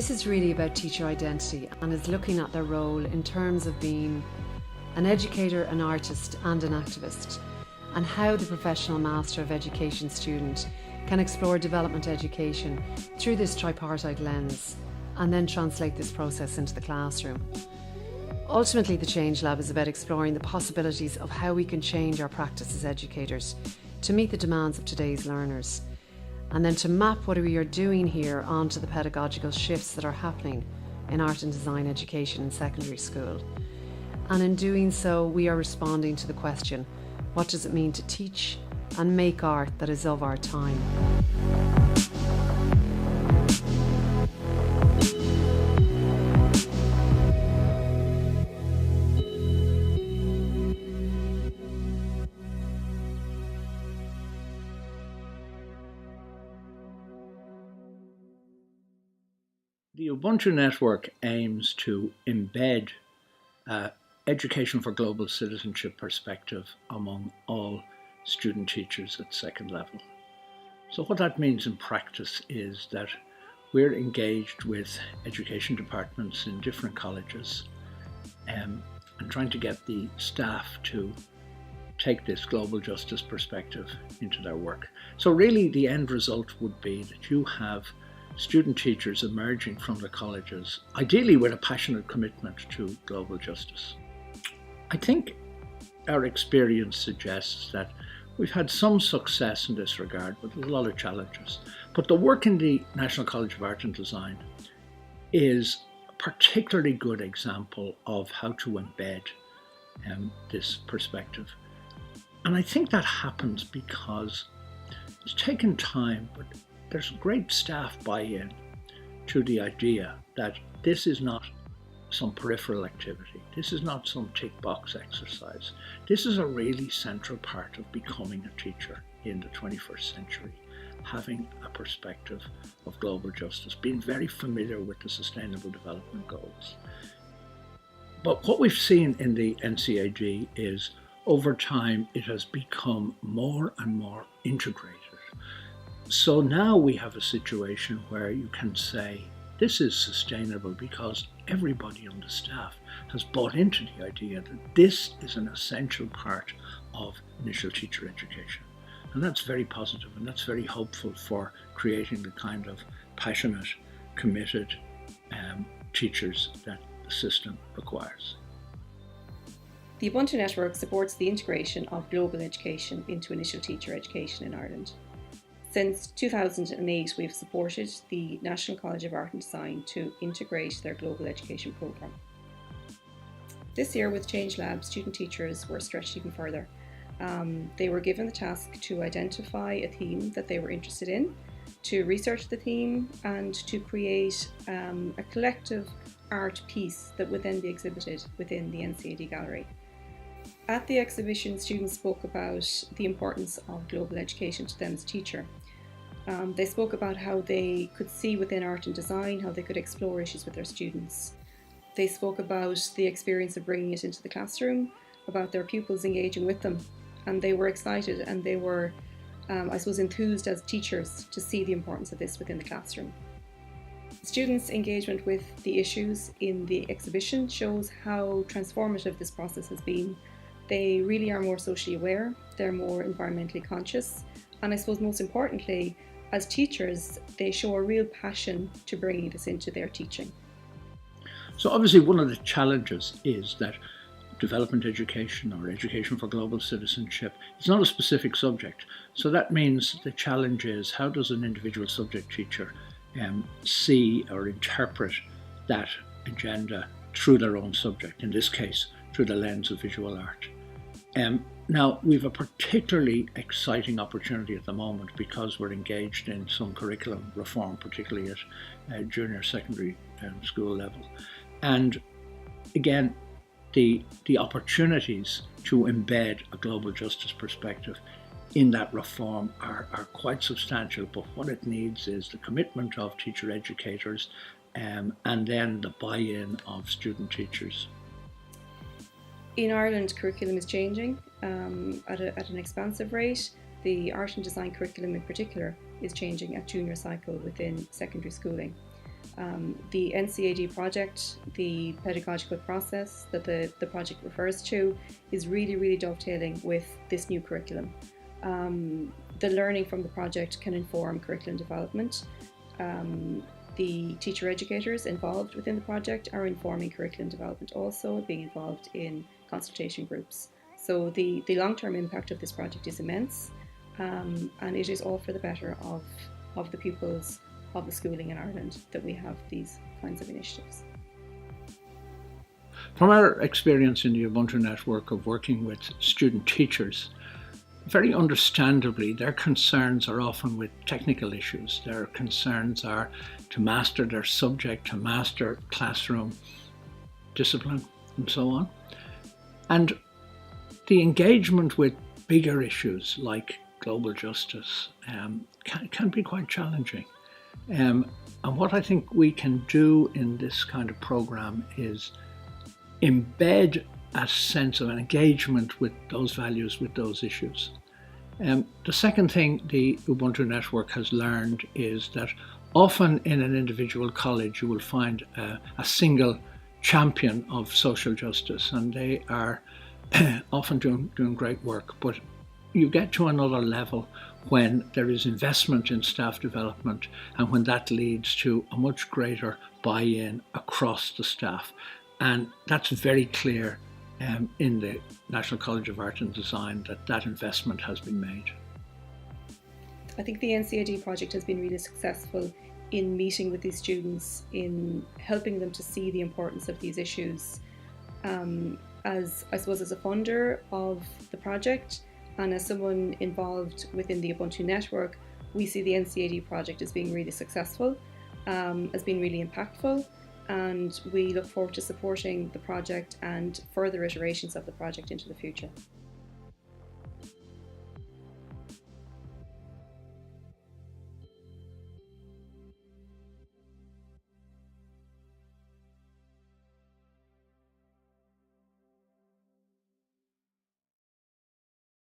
This is really about teacher identity and is looking at their role in terms of being an educator, an artist and an activist, and how the professional Master of Education student can explore development education through this tripartite lens and then translate this process into the classroom. Ultimately, the Change Lab is about exploring the possibilities of how we can change our practice as educators to meet the demands of today's learners, and then to map what we are doing here onto the pedagogical shifts that are happening in art and design education in secondary school. And in doing so, we are responding to the question, what does it mean to teach and make art that is of our time? The Ubuntu Network aims to embed education for global citizenship perspective among all student teachers at second level. So what that means in practice is that we're engaged with education departments in different colleges and trying to get the staff to take this global justice perspective into their work. So really the end result would be that you have student teachers emerging from the colleges, ideally with a passionate commitment to global justice. I think our experience suggests that we've had some success in this regard, but there's a lot of challenges. But the work in the National College of Art and Design is a particularly good example of how to embed this perspective. And I think that happens because it's taken time, but there's great staff buy-in to the idea that this is not some peripheral activity. This is not some tick box exercise. This is a really central part of becoming a teacher in the 21st century, having a perspective of global justice, being very familiar with the Sustainable Development Goals. But what we've seen in the NCAD is over time it has become more and more integrated. So now we have a situation where you can say this is sustainable because everybody on the staff has bought into the idea that this is an essential part of initial teacher education. And that's very positive and that's very hopeful for creating the kind of passionate, committed teachers that the system requires. The Ubuntu Network supports the integration of global education into initial teacher education in Ireland. Since 2008, we've supported the National College of Art and Design to integrate their global education programme. This year with Change Lab, student teachers were stretched even further. They were given the task to identify a theme that they were interested in, to research the theme and to create a collective art piece that would then be exhibited within the NCAD gallery. At the exhibition, students spoke about the importance of global education to them as a teacher. They spoke about how they could see within art and design, how they could explore issues with their students. They spoke about the experience of bringing it into the classroom, about their pupils engaging with them, and they were excited and they were, enthused as teachers to see the importance of this within the classroom. Students' engagement with the issues in the exhibition shows how transformative this process has been. They really are more socially aware, they're more environmentally conscious, and I suppose most importantly, as teachers, they show a real passion to bringing this into their teaching. So obviously one of the challenges is that development education or education for global citizenship is not a specific subject. So that means the challenge is how does an individual subject teacher see or interpret that agenda through their own subject, in this case through the lens of visual art. Now, we have a particularly exciting opportunity at the moment because we're engaged in some curriculum reform, particularly at junior secondary school level. And again, the opportunities to embed a global justice perspective in that reform are quite substantial, but what it needs is the commitment of teacher educators and then the buy-in of student teachers. In Ireland, curriculum is changing at an expansive rate. The art and design curriculum in particular is changing at junior cycle within secondary schooling. The NCAD project, the pedagogical process that the project refers to, is really dovetailing with this new curriculum. The learning from the project can inform curriculum development. The teacher educators involved within the project are informing curriculum development also, being involved in consultation groups. So the long-term impact of this project is immense, and it is all for the better of the pupils of the schooling in Ireland that we have these kinds of initiatives. From our experience in the Ubuntu Network of working with student teachers, very understandably, their concerns are often with technical issues. Their concerns are to master their subject, to master classroom discipline, and so on. And the engagement with bigger issues like global justice can be quite challenging. And what I think we can do in this kind of program is embed a sense of engagement with those values, with those issues. The second thing the Ubuntu Network has learned is that often in an individual college you will find a single champion of social justice, and they are often doing great work. But you get to another level when there is investment in staff development and when that leads to a much greater buy-in across the staff. And that's very clear in the National College of Art and Design that investment has been made. I think the NCAD project has been really successful in meeting with these students, in helping them to see the importance of these issues. As I suppose as a funder of the project and as someone involved within the Ubuntu Network, we see the NCAD project as being really successful, as being really impactful, and we look forward to supporting the project and further iterations of the project into the future.